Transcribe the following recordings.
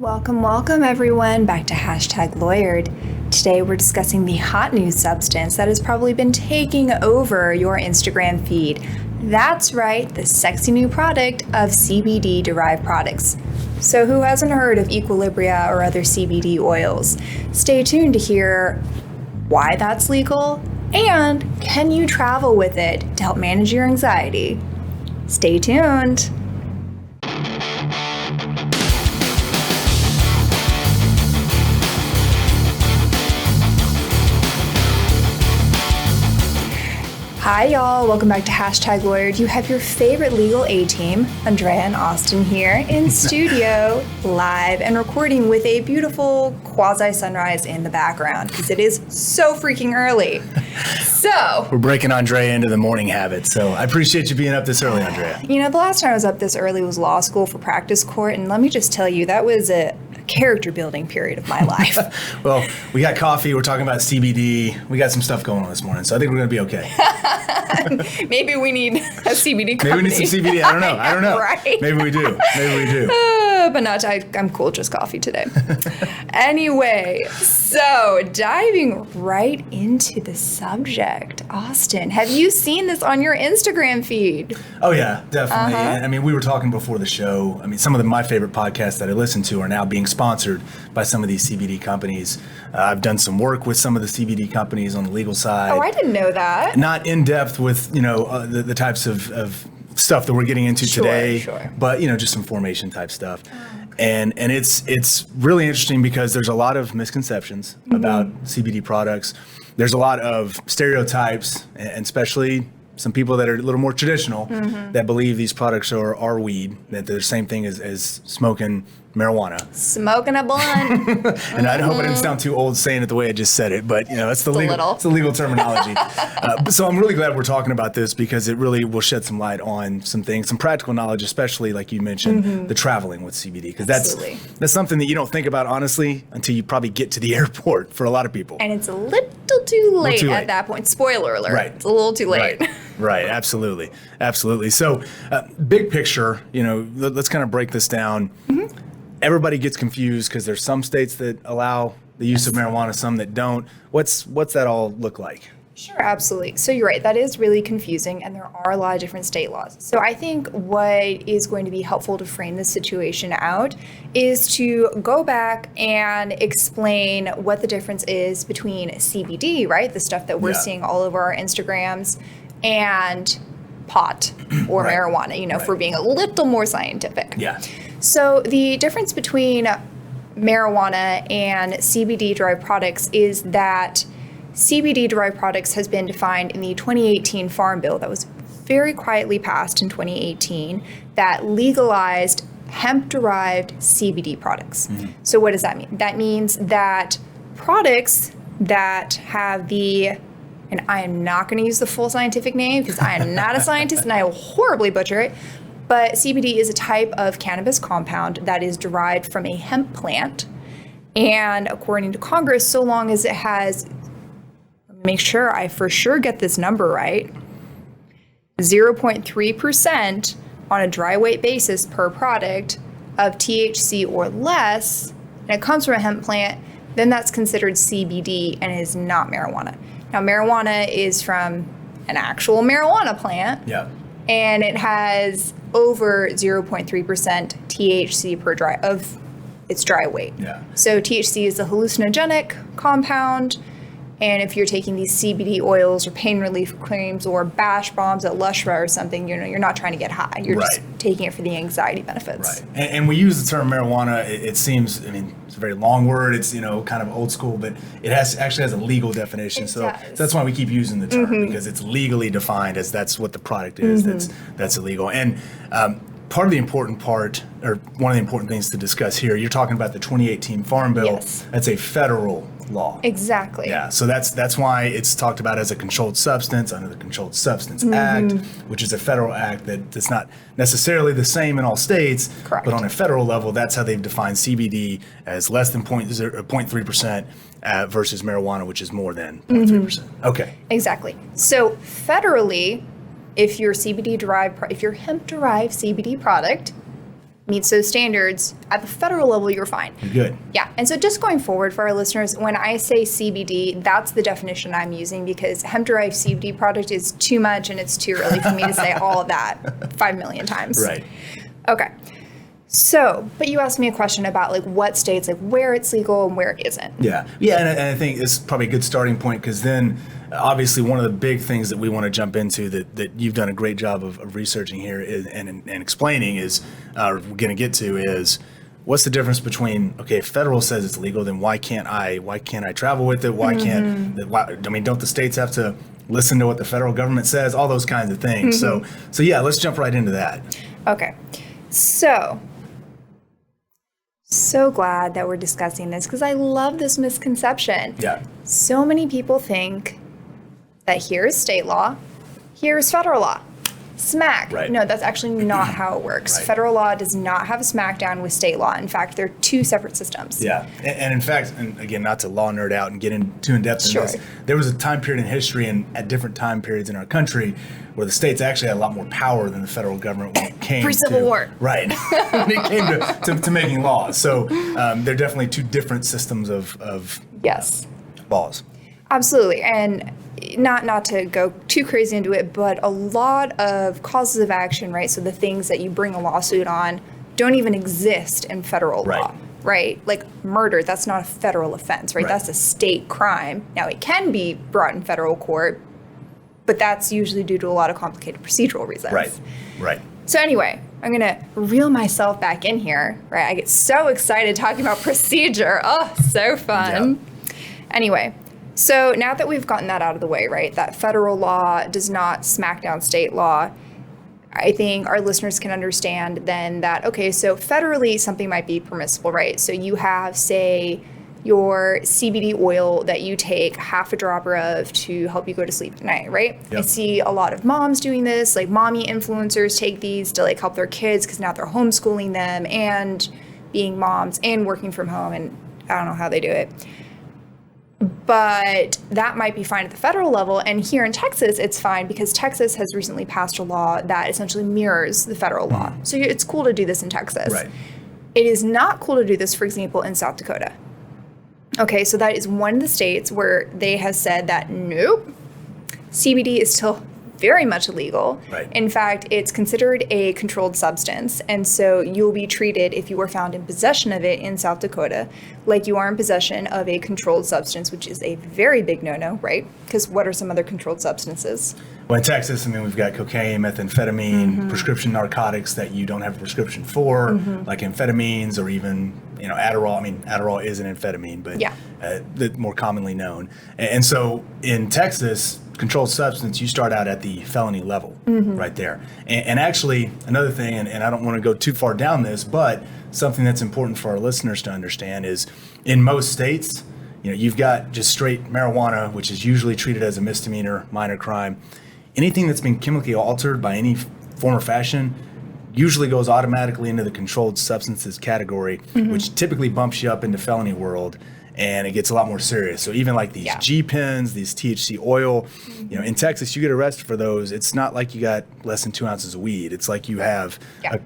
Welcome everyone back to #Lawyered. Today we're discussing the hot new substance that has probably been taking over your Instagram feed. That's right, the sexy new product of CBD derived products. So who hasn't heard of Equilibria or other CBD oils? Stay tuned to hear why that's legal and can you travel with it to help manage your anxiety. Stay tuned. Hi y'all, welcome back to #Lawyered. You have your favorite legal A-team, Andrea and Austin here in studio, live and recording with a beautiful quasi-sunrise in the background because it is so freaking early. So we're breaking Andrea into the morning habit, so I appreciate you being up this early, Andrea. You know, the last time I was up this early was law school for practice court, and let me just tell you, that was a character building period of my life. Well, we got coffee, we're talking about CBD, we got some stuff going on this morning, so I think we're going to be okay. Maybe we need a CBD company. Maybe we need some CBD, I don't know. Right? Maybe we do. But not, I'm cool, just coffee today. Anyway, so diving right into the subject, Austin, have you seen this on your Instagram feed? Oh yeah, definitely. I mean, we were talking before the show. I mean, some of my favorite podcasts that I listen to are now being sponsored by some of these CBD companies. I've done some work with some of the CBD companies on the legal side. Oh, I didn't know that. Not in depth with, the types of stuff that we're getting into today, sure. But just some formation type stuff. And it's really interesting because there's a lot of misconceptions about CBD products. There's a lot of stereotypes, and especially some people that are a little more traditional that believe these products are weed, that they're the same thing as smoking marijuana. Smoking a blunt. And I hope I didn't sound too old saying it the way I just said it, but it's the legal terminology. So I'm really glad we're talking about this because it really will shed some light on some things, some practical knowledge, especially like you mentioned, the traveling with CBD, because that's something that you don't think about honestly until you probably get to the airport for a lot of people. And it's a little too late at that point. Spoiler alert. Right. It's a little too late. Right. Absolutely. So big picture, let's kind of break this down. Everybody gets confused because there's some states that allow the use of marijuana, some that don't. What's that all look like? Sure, absolutely. So you're right, that is really confusing, and there are a lot of different state laws. So I think what is going to be helpful to frame this situation out is to go back and explain what the difference is between CBD, right, the stuff that we're seeing all over our Instagrams, and pot or marijuana, for being a little more scientific. Yeah. So the difference between marijuana and CBD-derived products is that CBD-derived products has been defined in the 2018 Farm Bill that was very quietly passed in 2018 that legalized hemp-derived CBD products. So what does that mean? That means that products that have and I am not going to use the full scientific name because I am not a scientist and I will horribly butcher it, but CBD is a type of cannabis compound that is derived from a hemp plant. And according to Congress, so long as it has, make sure I for sure get this number right, 0.3% on a dry weight basis per product of THC or less, and it comes from a hemp plant, then that's considered CBD and is not marijuana. Now, marijuana is from an actual marijuana plant. Yeah. And it has over 0.3% THC per of its dry weight. Yeah. So THC is a hallucinogenic compound, and if you're taking these CBD oils or pain relief creams or bash bombs at Lushra or something, you're not trying to get high. You're just taking it for the anxiety benefits. Right. And we use the term marijuana. It seems, it's a very long word. It's kind of old school, but it actually has a legal definition. So that's why we keep using the term because it's legally defined as that's what the product is. That's illegal. And part of the important part, or one of the important things to discuss here, you're talking about the 2018 Farm Bill. Yes. That's a federal law. Exactly. Yeah, so that's why it's talked about as a controlled substance under the Controlled Substance Act, which is a federal act that's not necessarily the same in all states. Correct. But on a federal level, that's how they've defined CBD as less than 0.3% versus marijuana, which is more than 0.3%. Okay. Exactly. So federally, if your hemp-derived CBD product meets those standards, at the federal level, you're fine. You're good. Yeah. And so just going forward for our listeners, when I say CBD, that's the definition I'm using because hemp-derived CBD product is too much and it's too early for me to say all of that 5 million times. Right. Okay. So, but you asked me a question about like what states, like where it's legal and where it isn't. Yeah. Yeah. And I think it's probably a good starting point because then obviously one of the big things that we want to jump into that you've done a great job of researching here and explaining is, we're going to get to is what's the difference between, okay, if federal says it's legal, then why can't I travel with it? Why don't the states have to listen to what the federal government says? All those kinds of things. So yeah, let's jump right into that. Okay. So glad that we're discussing this because I love this misconception. Yeah. So many people think that here is state law, here is federal law. Smack. Right. No, that's actually not how it works. Right. Federal law does not have a smackdown with state law. In fact, they're two separate systems. Yeah. And in fact, and again, not to law nerd out and get too in depth in Sure. this, there was a time period in history and at different time periods in our country where the states actually had a lot more power than the federal government when it came Pre-Civil War. Right. When it came to making laws. So they're definitely two different systems of Yes. laws. Absolutely. And not to go too crazy into it, but a lot of causes of action, right? So the things that you bring a lawsuit on don't even exist in federal law, right? Like murder, that's not a federal offense, right? That's a state crime. Now it can be brought in federal court, but that's usually due to a lot of complicated procedural reasons. Right. So anyway, I'm going to reel myself back in here, right? I get so excited talking about procedure. Oh, so fun. Yeah. Anyway, so now that we've gotten that out of the way, right, that federal law does not smack down state law, I think our listeners can understand then that, okay, so federally something might be permissible, right? So you have, say, your CBD oil that you take half a dropper of to help you go to sleep at night, right? Yep. I see a lot of moms doing this, like mommy influencers take these to like help their kids because now they're homeschooling them and being moms and working from home, and I don't know how they do it. But that might be fine at the federal level. And here in Texas, it's fine because Texas has recently passed a law that essentially mirrors the federal law. So it's cool to do this in Texas. Right. It is not cool to do this, for example, in South Dakota. Okay, so that is one of the states where they have said that, nope, CBD is still very much illegal. Right. In fact, it's considered a controlled substance. And so you'll be treated, if you were found in possession of it in South Dakota, like you are in possession of a controlled substance, which is a very big no-no, right? Because what are some other controlled substances? Well, in Texas, I mean, we've got cocaine, methamphetamine, prescription narcotics that you don't have a prescription for, like amphetamines or even, Adderall. I mean, Adderall is an amphetamine, but more commonly known. And so in Texas, controlled substance, you start out at the felony level right there. And actually, another thing, and I don't want to go too far down this, but something that's important for our listeners to understand is in most states, you've got just straight marijuana, which is usually treated as a misdemeanor, minor crime. Anything that's been chemically altered by any form or fashion usually goes automatically into the controlled substances category, which typically bumps you up into felony world, and it gets a lot more serious. So even like these G-pens, these THC oil, in Texas, you get arrested for those. It's not like you got less than 2 ounces of weed. It's like you have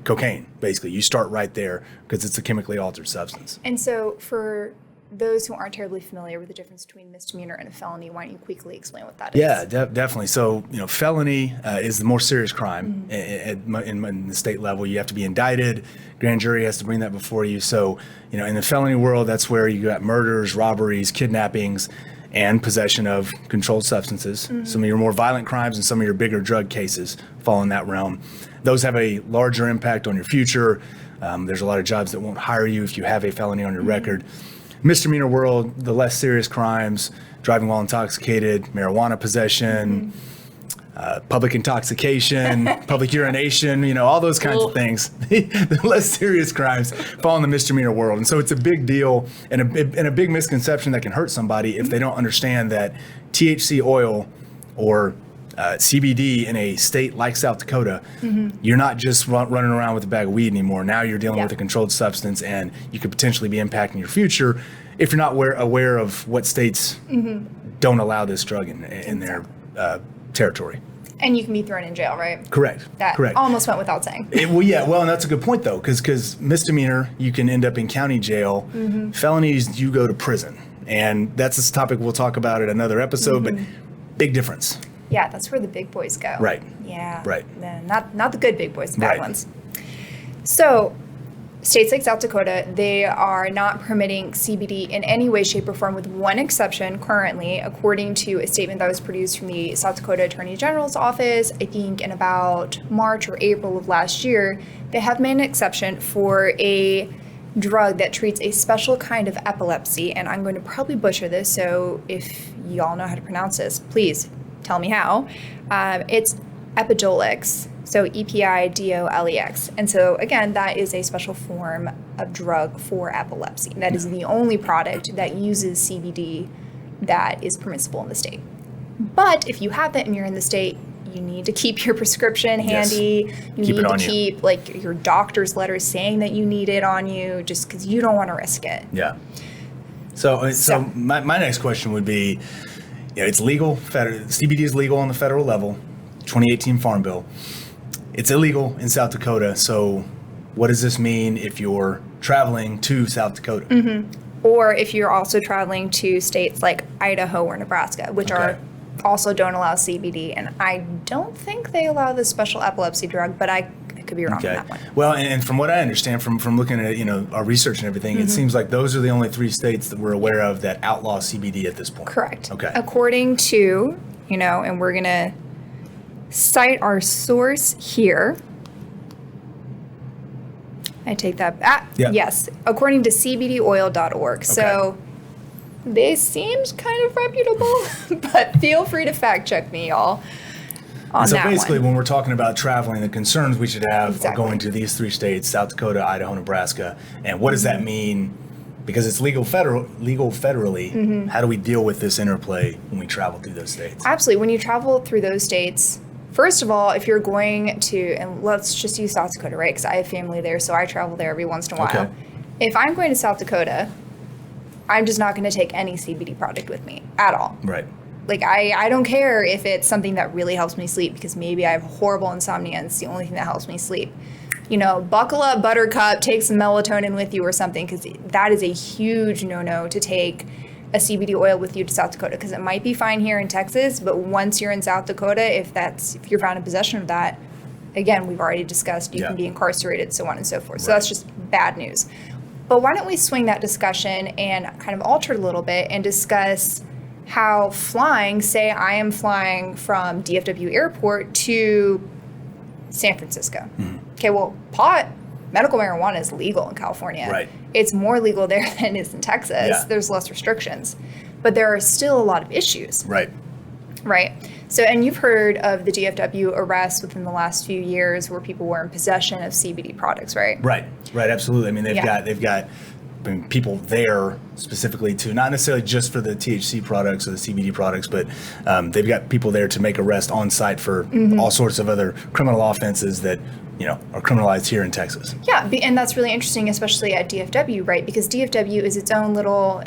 cocaine, basically. You start right there because it's a chemically altered substance. And so for those who aren't terribly familiar with the difference between misdemeanor and a felony, why don't you quickly explain what that is? Yeah, definitely. So, felony is the more serious crime in the state level. You have to be indicted. Grand jury has to bring that before you. So, in the felony world, that's where you got murders, robberies, kidnappings, and possession of controlled substances. Some of your more violent crimes and some of your bigger drug cases fall in that realm. Those have a larger impact on your future. There's a lot of jobs that won't hire you if you have a felony on your record. Misdemeanor world, the less serious crimes, driving while intoxicated, marijuana possession, public intoxication, public urination, all those kinds of things. The less serious crimes fall in the misdemeanor world. And so it's a big deal and a big misconception that can hurt somebody if they don't understand that THC oil or CBD in a state like South Dakota, you're not just running around with a bag of weed anymore. Now you're dealing with a controlled substance, and you could potentially be impacting your future if you're not aware of what states don't allow this drug in their territory. And you can be thrown in jail, right? Correct. That Correct. almost went without saying. Well, and that's a good point, though, because misdemeanor, you can end up in county jail. Felonies, you go to prison. And that's a topic we'll talk about at another episode, but big difference. Yeah, that's where the big boys go. Right. Yeah. Right. Not the good big boys, the bad Right. ones. So, states like South Dakota, they are not permitting CBD in any way, shape, or form, with one exception currently, according to a statement that was produced from the South Dakota Attorney General's office, I think in about March or April of last year. They have made an exception for a drug that treats a special kind of epilepsy, and I'm going to probably butcher this, so if y'all know how to pronounce this, please tell me how. It's Epidiolex. So Epidiolex. And so again, that is a special form of drug for epilepsy. That is the only product that uses CBD that is permissible in the state. But if you have that and you're in the state, you need to keep your prescription handy. You need to keep like your doctor's letters saying that you need it on you, just because you don't want to risk it. Yeah. So my next question would be, it's legal. CBD is legal on the federal level, 2018 Farm Bill. It's illegal in South Dakota. So what does this mean if you're traveling to South Dakota? Or if you're also traveling to states like Idaho or Nebraska, which are also don't allow CBD. And I don't think they allow this special epilepsy drug, but I could be wrong on that one. Well, and from what I understand from looking at, our research and everything, it seems like those are the only 3 states that we're aware of that outlaw CBD at this point. Correct. Okay. According to, and we're going to cite our source here. I take that back. Yes, according to cbdoil.org. So they seemed kind of reputable, but feel free to fact check me, y'all. So basically, when we're talking about traveling, the concerns we should have are going to these 3 states: South Dakota, Idaho, Nebraska. And what does that mean? Because it's legal federally. How do we deal with this interplay when we travel through those states? Absolutely. When you travel through those states, first of all, if you're going to, and let's just use South Dakota, right? Because I have family there, so I travel there every once in a while. Okay. If I'm going to South Dakota, I'm just not going to take any CBD product with me at all. Right. Like, I don't care if it's something that really helps me sleep, because maybe I have horrible insomnia and it's the only thing that helps me sleep. Buckle up, buttercup, take some melatonin with you or something, because that is a huge no-no to take a CBD oil with you to South Dakota, because it might be fine here in Texas, but once you're in South Dakota, if you're found in possession of that, again, we've already discussed, you can be incarcerated, so on and so forth. So that's just bad news. But why don't we swing that discussion and kind of alter it a little bit and discuss how flying, say I am flying from DFW Airport to San Francisco. Okay, well, medical marijuana is legal in California. Right. It's more legal there than it is in Texas. Yeah. There's less restrictions. But there are still a lot of issues. Right. Right. So, and you've heard of the DFW arrests within the last few years where people were in possession of CBD products, right? Right. Absolutely. I mean, they've got people there specifically to, not necessarily just for the THC products or the CBD products, but they've got people there to make arrests on site for all sorts of other criminal offenses that are criminalized here in Texas. Yeah, and that's really interesting, especially at DFW, right? Because DFW is its own little,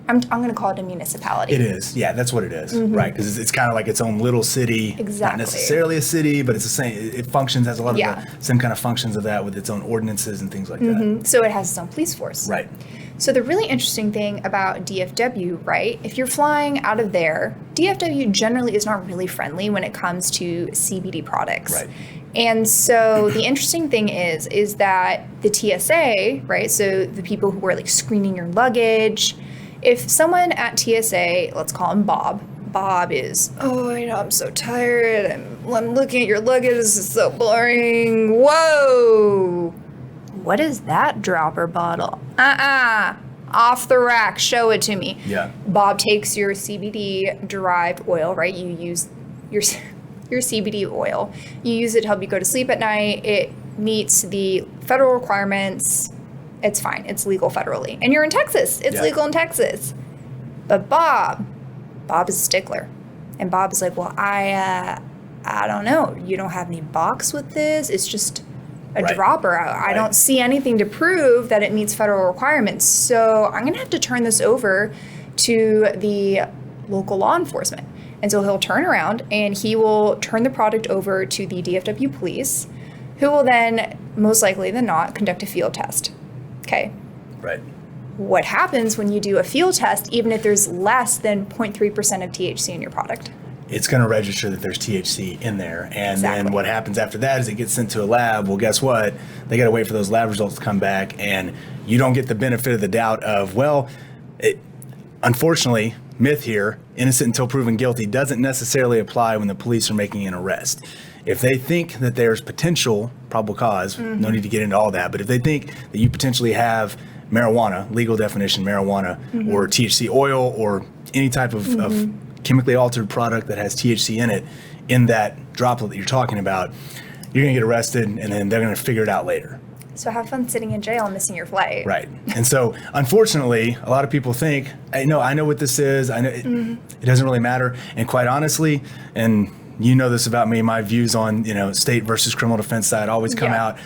I'm going to call it a municipality. It is. Yeah, that's what it is. Right. Because it's kind of like its own little city. Exactly. Not necessarily a city, but it's the same. It functions, has a lot of the same kind of functions of that with its own ordinances and things like that. So it has its own police force. Right. So the really interesting thing about DFW, right, if you're flying out of there, DFW generally is not really friendly when it comes to CBD products. Right. And so the interesting thing is that the TSA, right, so the people who are like screening your luggage, if someone at TSA, let's call him Bob is, I'm so tired, I'm looking at your luggage, this is so boring, whoa, what is that dropper bottle? Off the rack, show it to me. Yeah. Bob takes your CBD derived oil, right? You use your CBD oil. You use it to help you go to sleep at night. It meets the federal requirements. It's fine. It's legal federally. And you're in Texas. It's legal in Texas. But Bob is a stickler. And Bob is like, well, I don't know. You don't have any box with this. It's just a dropper. I don't see anything to prove that it meets federal requirements. So I'm going to have to turn this over to the local law enforcement. And so he'll turn around and he will turn the product over to the DFW police, who will then, most likely than not, conduct a field test. Okay. Right. What happens when you do a field test, even if there's less than 0.3% of THC in your product? It's going to register that there's THC in there. And Exactly. then what happens after that is it gets sent to a lab. Well, guess what? They got to wait for those lab results to come back. And you don't get the benefit of the doubt of, unfortunately, myth here, innocent until proven guilty doesn't necessarily apply when the police are making an arrest. If they think that there's potential, probable cause, no need to get into all that, but if they think that you potentially have marijuana, legal definition marijuana, or THC oil, or any type of chemically altered product that has THC in it, in that droplet that you're talking about, you're going to get arrested, and then they're going to figure it out later. So have fun sitting in jail and missing your flight. Right. And so, unfortunately, a lot of people think, I know what this is. I know it doesn't really matter. And quite honestly, and you know this about me, my views on, state versus criminal defense side always come out.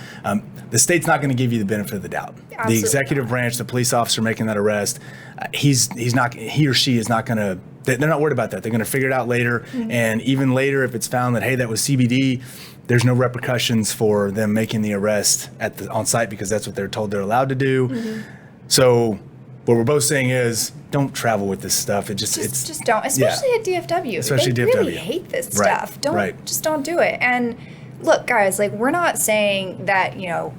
The state's not going to give you the benefit of the doubt. Absolutely. The executive branch, the police officer making that arrest, he or she is not going to, they're not worried about that. They're going to figure it out later. And even later, if it's found that, hey, that was CBD, there's no repercussions for them making the arrest on site because that's what they're told they're allowed to do. So what we're both saying is don't travel with this stuff. Just don't, especially at DFW. Especially they DFW. really hate this Right, stuff. Just don't do it. And look, guys, we're not saying that,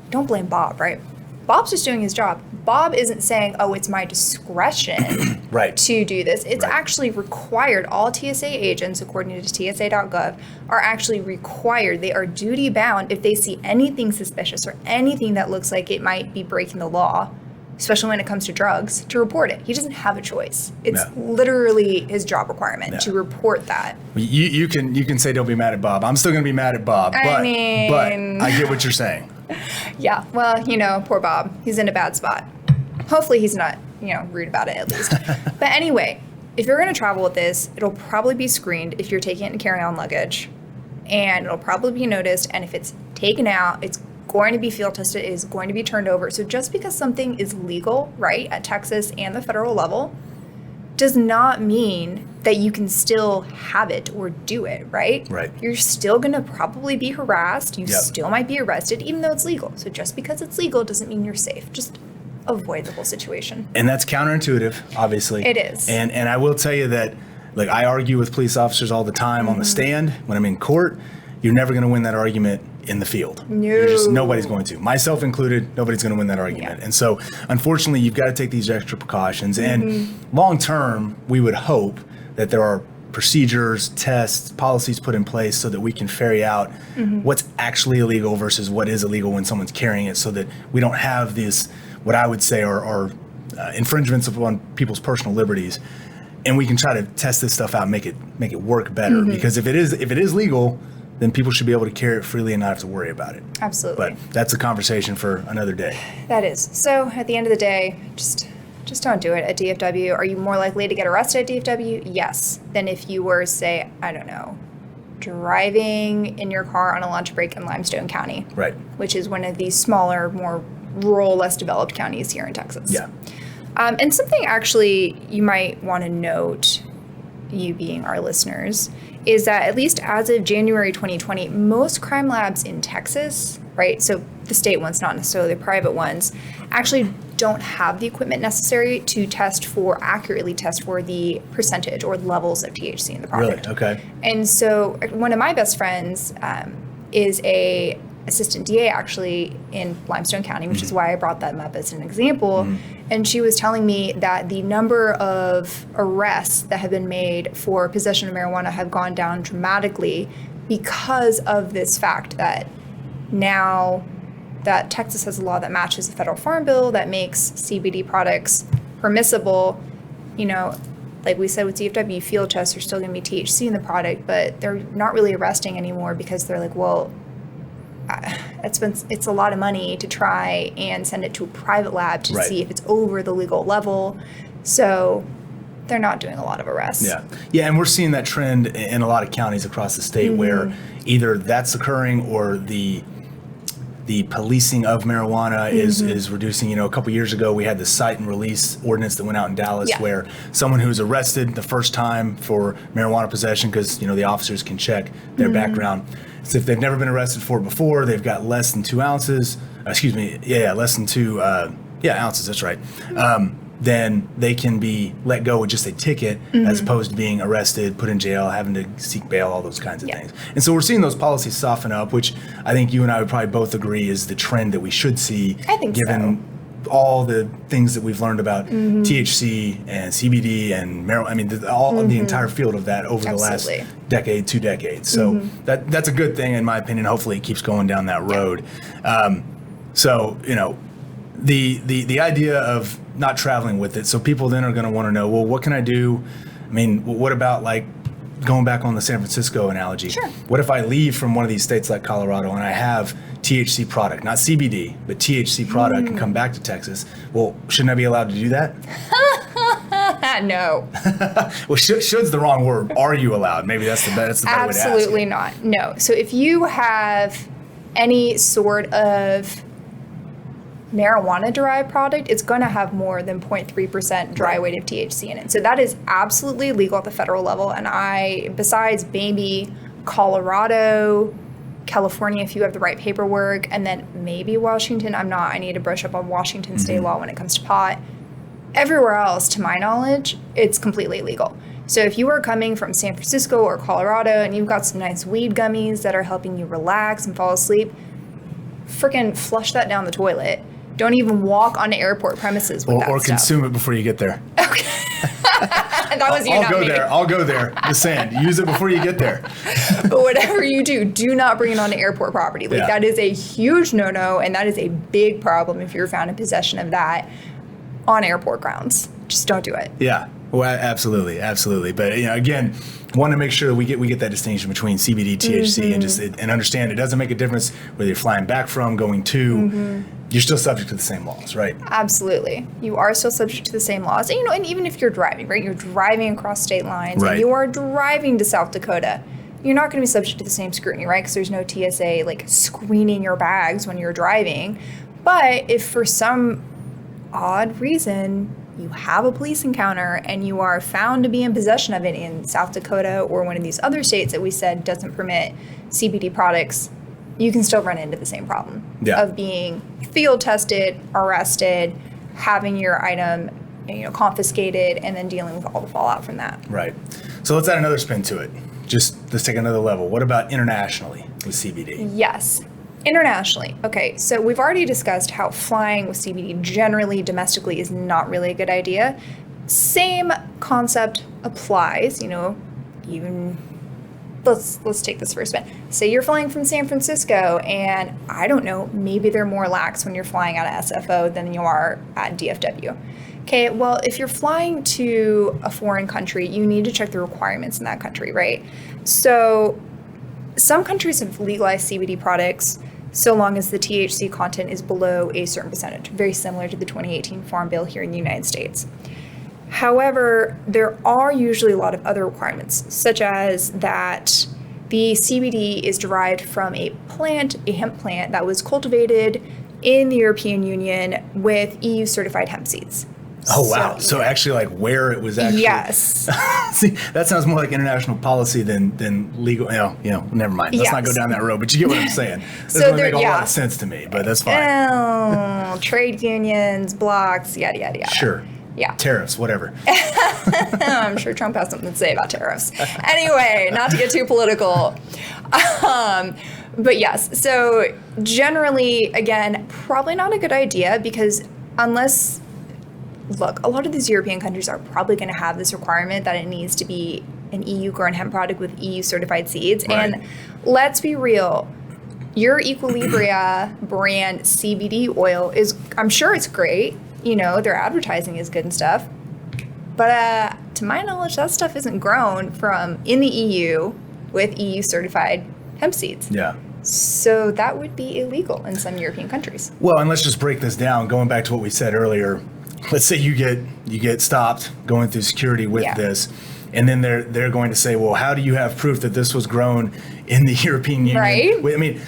don't blame Bob, right? Bob's just doing his job. Bob isn't saying, oh, it's my discretion Right. to do this. It's Right. actually required. All TSA agents, according to TSA.gov, are actually required. They are duty bound if they see anything suspicious or anything that looks like it might be breaking the law, especially when it comes to drugs, to report it. He doesn't have a choice. It's literally his job requirement to report that. You can say don't be mad at Bob. I'm still going to be mad at Bob, but I get what you're saying. Yeah, well, poor Bob. He's in a bad spot. Hopefully he's not, rude about it at least. But anyway, if you're going to travel with this, it'll probably be screened if you're taking it in carry-on luggage. And it'll probably be noticed. And if it's taken out, it's going to be field tested, is going to be turned over. So just because something is legal, right, at Texas and the federal level, does not mean that you can still have it or do it, right? Right. You're still going to probably be harassed. You still might be arrested, even though it's legal. So just because it's legal doesn't mean you're safe. Just avoid the whole situation. And that's counterintuitive, obviously. It is. And I will tell you that, I argue with police officers all the time on the stand. When I'm in court, you're never going to win that argument in the field. No. Nobody's going to. Myself included, nobody's going to win that argument. Yeah. And so, unfortunately, you've got to take these extra precautions. And long term, we would hope that there are procedures, tests, policies put in place so that we can ferry out what's actually illegal versus what is illegal when someone's carrying it, so that we don't have these, what I would say are infringements upon people's personal liberties. And we can try to test this stuff out and make it work better. Because if it is legal, then people should be able to carry it freely and not have to worry about it. Absolutely. But that's a conversation for another day. That is. So at the end of the day, just don't do it at DFW. Are you more likely to get arrested at DFW? Yes. Than if you were, say, I don't know, driving in your car on a lunch break in Limestone County. Right. Which is one of the smaller, more rural, less developed counties here in Texas. Yeah. And something actually you might want to note, you being our listeners, is that at least as of January 2020, most crime labs in Texas, right, so the state ones, not necessarily the private ones, actually don't have the equipment necessary to accurately test for the percentage or levels of THC in the product. Really? Okay. And so one of my best friends is a assistant DA actually in Limestone County, which is why I brought them up as an example. And she was telling me that the number of arrests that have been made for possession of marijuana have gone down dramatically because of this fact that now that Texas has a law that matches the federal farm bill that makes CBD products permissible, like we said with DFW, field tests are still going to be THC in the product, but they're not really arresting anymore because they're like, well, it's a lot of money to try and send it to a private lab to see if it's over the legal level. So they're not doing a lot of arrests. Yeah, and we're seeing that trend in a lot of counties across the state where either that's occurring or the the policing of marijuana is reducing. A couple years ago, we had the cite and release ordinance that went out in Dallas where someone who's arrested the first time for marijuana possession, because, the officers can check their background. So if they've never been arrested for it before, they've got less than 2 ounces, less than 2 ounces, that's right. Then they can be let go with just a ticket as opposed to being arrested, put in jail, having to seek bail, all those kinds of things. And so we're seeing those policies soften up, which I think you and I would probably both agree is the trend that we should see, given all the things that we've learned about THC and CBD and marijuana. I mean, the entire field of that over the last decade, 2 decades. So that's a good thing, in my opinion. Hopefully it keeps going down that road. The idea of not traveling with it. So people then are going to want to know, well, what can I do? I mean, what about like going back on the San Francisco analogy? Sure. What if I leave from one of these states like Colorado and I have THC product, not CBD, but THC product and come back to Texas? Well, shouldn't I be allowed to do that? No. Well, should's the wrong word. Are you allowed? Maybe that's the better way to ask. Absolutely not. No. So if you have any sort of marijuana-derived product, it's going to have more than 0.3% dry weight of THC in it. So that is absolutely legal at the federal level. And besides maybe Colorado, California, if you have the right paperwork, and then maybe Washington, I need to brush up on Washington state law when it comes to pot. Everywhere else, to my knowledge, it's completely legal. So if you are coming from San Francisco or Colorado and you've got some nice weed gummies that are helping you relax and fall asleep, freaking flush that down the toilet. Don't even walk onto airport premises with that or stuff. consume it before you get there. Okay. That was you, not me. I'll go there. Just saying, use it before you get there. But whatever you do not bring it onto airport property. That is a huge no-no, and that is a big problem if you're found in possession of that on airport grounds. Just don't do it. Yeah. Well, absolutely. But again, want to make sure that we get that distinction between CBD, THC, and understand it doesn't make a difference whether you're flying back from, going to. You're still subject to the same laws, right? Absolutely. You are still subject to the same laws. And, and even if you're driving, right? You're driving across state lines, and you are driving to South Dakota. You're not going to be subject to the same scrutiny, right? Because there's no TSA screening your bags when you're driving. But if for some odd reason you have a police encounter and you are found to be in possession of it in South Dakota or one of these other states that we said doesn't permit CBD products, you can still run into the same problem of being field tested, arrested, having your item confiscated, and then dealing with all the fallout from that. Right. So let's add another spin to it. Let's take another level. What about internationally with CBD? Yes. Internationally. Okay, so we've already discussed how flying with CBD generally domestically is not really a good idea. Same concept applies, even let's take this for a spin. Say you're flying from San Francisco, and I don't know, maybe they're more lax when you're flying out of SFO than you are at DFW. Okay, well, if you're flying to a foreign country, you need to check the requirements in that country, right? So some countries have legalized CBD products so long as the THC content is below a certain percentage, very similar to the 2018 Farm Bill here in the United States. However, there are usually a lot of other requirements, such as that the CBD is derived from a hemp plant that was cultivated in the European Union with EU certified hemp seeds. Oh, wow. So actually where it was actually. Yes. See, that sounds more like international policy than legal. Never mind. Let's not go down that road, but you get what I'm saying. That doesn't make a lot of sense to me, but that's fine. Trade unions, blocks, yada, yada, yada. Sure. Yeah. Tariffs, whatever. I'm sure Trump has something to say about tariffs. Anyway, not to get too political. But yes, so generally, again, probably not a good idea because look, a lot of these European countries are probably going to have this requirement that it needs to be an EU-grown hemp product with EU-certified seeds. Right. And let's be real, your Equilibria brand CBD oil I'm sure it's great. Their advertising is good and stuff. But to my knowledge, that stuff isn't grown in the EU with EU-certified hemp seeds. Yeah. So that would be illegal in some European countries. Well, and let's just break this down. Going back to what we said earlier, let's say you get stopped going through security with this, and then they're going to say, well, how do you have proof that this was grown in the European Union? Right. I mean,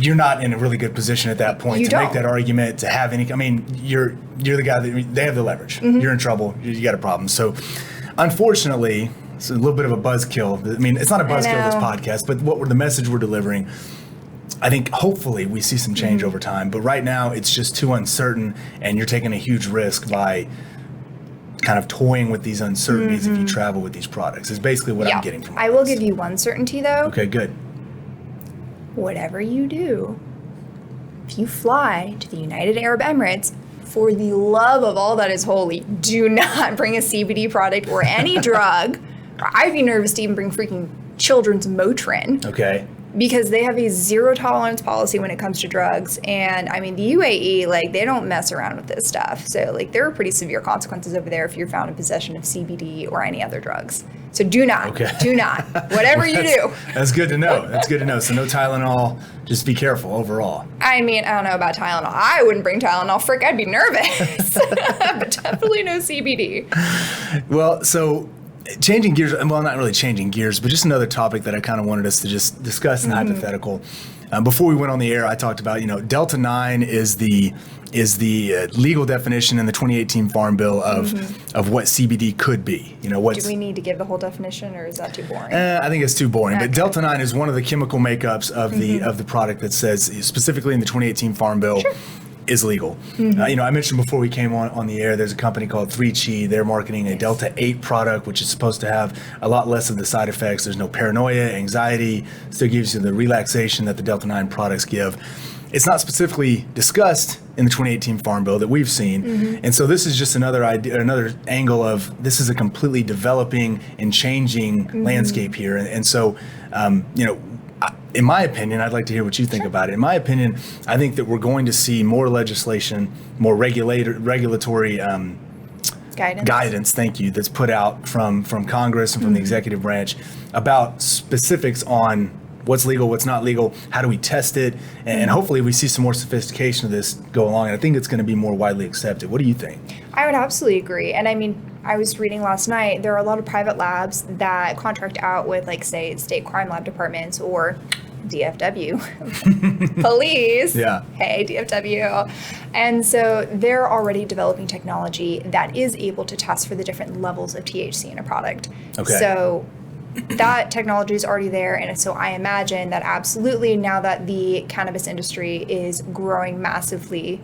you're not in a really good position at that point to make don't. that argument, to have any. I mean, you're the guy that they have the leverage. You're in trouble. You got a problem. So, unfortunately, it's a little bit of a buzzkill. I mean, it's not a buzzkill this podcast, but the message we're delivering. I think hopefully we see some change over time, but right now it's just too uncertain, and you're taking a huge risk by kind of toying with these uncertainties if you travel with these products. Is basically what I'm getting from I will give you one certainty though. Okay, good. Whatever you do, if you fly to the United Arab Emirates, for the love of all that is holy, do not bring a CBD product or any drug. Or I'd be nervous to even bring freaking children's Motrin. Okay. Because they have a zero tolerance policy when it comes to drugs. And I mean, the UAE, like, they don't mess around with this stuff. So, like, there are pretty severe consequences over there if you're found in possession of CBD or any other drugs. So do not, whatever you do. That's good to know. That's good to know. So no Tylenol, just be careful overall. I mean, I don't know about Tylenol. I wouldn't bring Tylenol. Frick, I'd be nervous. But definitely no CBD. Well, so changing gears, well, not really changing gears, but just another topic that I kind of wanted us to just discuss in hypothetical. Before we went on the air, I talked about, Delta 9 is the legal definition in the 2018 Farm Bill of what CBD could be. Do we need to give the whole definition, or is that too boring? I think it's too boring. Okay. But Delta 9 is one of the chemical makeups of the product that says, specifically in the 2018 Farm Bill, is legal. I mentioned before we came on the air, there's a company called 3Chi. They're marketing a Delta 8 product, which is supposed to have a lot less of the side effects. There's no paranoia, anxiety, still gives you the relaxation that the Delta 9 products give. It's not specifically discussed in the 2018 Farm Bill that we've seen. And so this is just another idea, another angle of this is a completely developing and changing landscape here. And so, in my opinion, I'd like to hear what you think about it. In my opinion, I think that we're going to see more legislation, more regulatory guidance, thank you, that's put out from Congress and from the executive branch about specifics on what's legal, what's not legal, how do we test it, and hopefully we see some more sophistication of this go along, and I think it's going to be more widely accepted. What do you think? I would absolutely agree. And I mean, I was reading last night, there are a lot of private labs that contract out with, like, say, state crime lab departments or DFW, police. Yeah. Hey, DFW. And so they're already developing technology that is able to test for the different levels of THC in a product. Okay. So that technology is already there. And so I imagine that absolutely now that the cannabis industry is growing massively,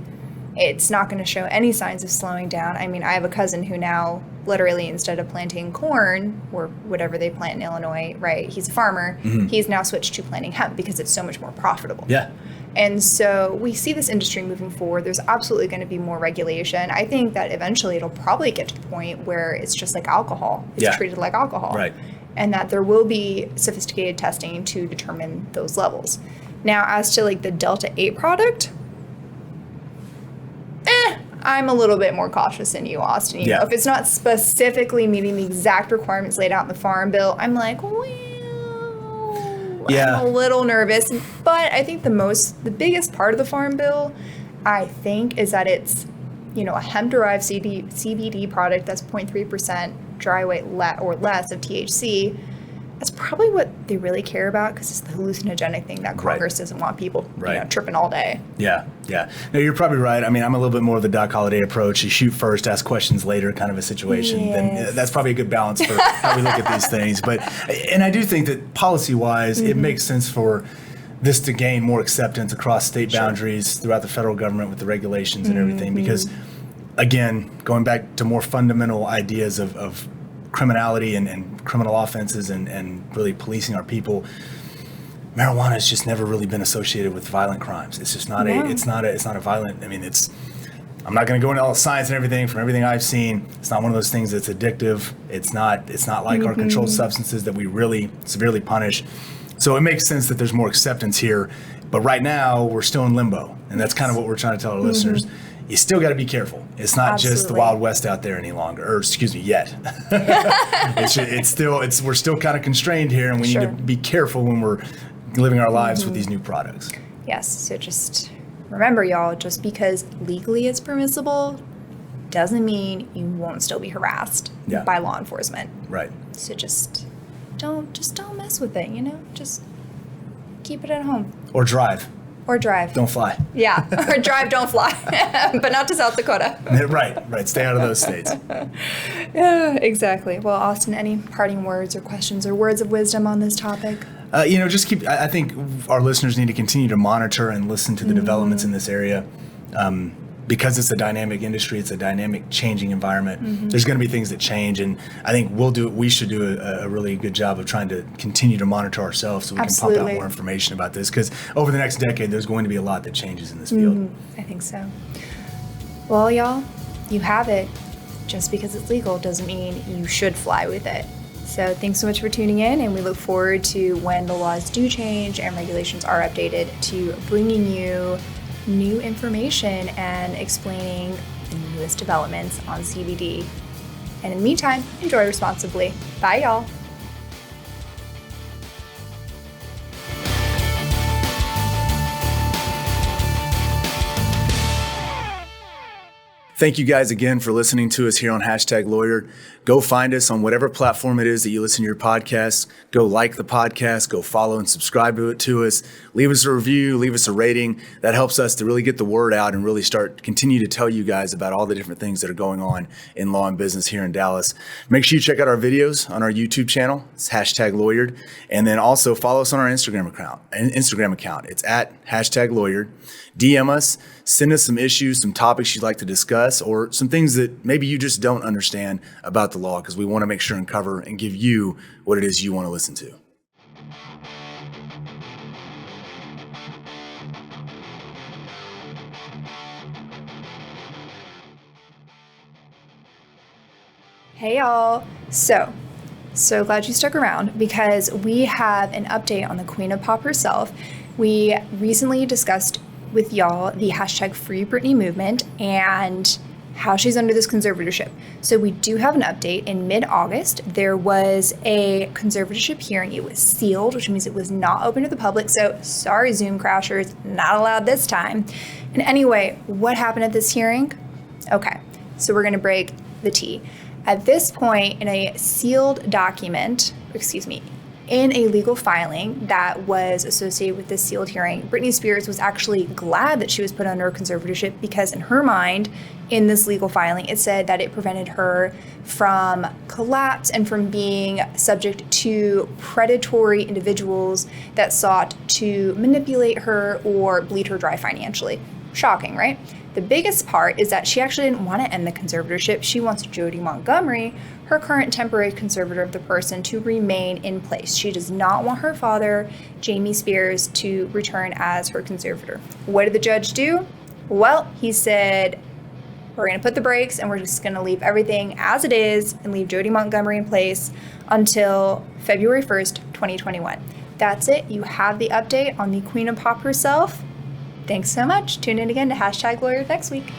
it's not going to show any signs of slowing down. I mean, I have a cousin who now literally, instead of planting corn or whatever they plant in Illinois, right, he's a farmer, he's now switched to planting hemp because it's so much more profitable. Yeah. And so we see this industry moving forward. There's absolutely going to be more regulation. I think that eventually it'll probably get to the point where it's just like alcohol. It's treated like alcohol. Right. And that there will be sophisticated testing to determine those levels. Now, as to like the Delta 8 product, I'm a little bit more cautious than you, Austin. You know, if it's not specifically meeting the exact requirements laid out in the Farm Bill, I'm like, well, I'm a little nervous. But I think the biggest part of the Farm Bill, I think, is that it's, a hemp-derived CBD product that's 0.3% dry weight or less of THC. That's probably what they really care about, because it's the hallucinogenic thing that Congress doesn't want people tripping all day. Yeah. No, you're probably right. I mean, I'm a little bit more of the Doc Holliday approach. You shoot first, ask questions later kind of a situation. Yes. Then that's probably a good balance for how we look at these things. And I do think that policy-wise, it makes sense for this to gain more acceptance across state boundaries throughout the federal government with the regulations and everything. Because, again, going back to more fundamental ideas of criminality and criminal offenses and really policing our people, marijuana has just never really been associated with violent crimes. It's just not it's not a violent, I mean, I'm not going to go into all the science and everything. From everything I've seen, it's not one of those things that's addictive. It's not like our controlled substances that we really severely punish. So it makes sense that there's more acceptance here. But right now, we're still in limbo. And that's kind of what we're trying to tell our listeners. You still got to be careful. It's not just the Wild West out there any longer, or excuse me, yet. We're still kind of constrained here, and we need to be careful when we're living our lives with these new products. Yes, so just remember, y'all, just because legally it's permissible doesn't mean you won't still be harassed by law enforcement. Right. So just don't mess with it, Just keep it at home. Or drive. Or drive. Don't fly. Yeah, or drive, don't fly, but not to South Dakota. Right. Stay out of those states. Yeah, exactly. Well, Austin, any parting words or questions or words of wisdom on this topic? I think our listeners need to continue to monitor and listen to the developments in this area. Because it's a dynamic industry, it's a dynamic changing environment. There's going to be things that change, and I think we should do a really good job of trying to continue to monitor ourselves so we can pump out more information about this, because over the next decade, there's going to be a lot that changes in this field. I think so. Well, y'all, you have it. Just because it's legal doesn't mean you should fly with it. So thanks so much for tuning in, and we look forward to when the laws do change and regulations are updated to bringing you new information and explaining the newest developments on CBD. And in the meantime, enjoy responsibly. Bye, y'all. Thank you guys again for listening to us here on #Lawyered. Go find us on whatever platform it is that you listen to your podcasts. Go like the podcast, go follow and subscribe to us. Leave us a review, leave us a rating. That helps us to really get the word out and really continue to tell you guys about all the different things that are going on in law and business here in Dallas. Make sure you check out our videos on our YouTube channel. It's #Lawyered. And then also follow us on our Instagram account. It's at #Lawyered. DM us, send us some issues, some topics you'd like to discuss, or some things that maybe you just don't understand about the law, because we want to make sure and cover and give you what it is you want to listen to. Hey y'all. So glad you stuck around, because we have an update on the Queen of Pop herself. We recently discussed with y'all the #Free Britney movement and how she's under this conservatorship. So we do have an update. In mid-August, there was a conservatorship hearing. It was sealed, which means it was not open to the public. So sorry, Zoom crashers, not allowed this time. And anyway, what happened at this hearing? Okay, so we're gonna break the tea. At this point, in a sealed document, in a legal filing that was associated with this sealed hearing, Britney Spears was actually glad that she was put under a conservatorship, because in her mind, in this legal filing, it said that it prevented her from collapse and from being subject to predatory individuals that sought to manipulate her or bleed her dry financially. Shocking, right? The biggest part is that she actually didn't want to end the conservatorship. She wants Jody Montgomery, her current temporary conservator of the person, to remain in place. She does not want her father, Jamie Spears, to return as her conservator. What did the judge do? Well, he said, we're going to put the brakes and we're just going to leave everything as it is and leave Jody Montgomery in place until February 1st, 2021. That's it. You have the update on the Queen of Pop herself. Thanks so much. Tune in again to #Lawyered next week.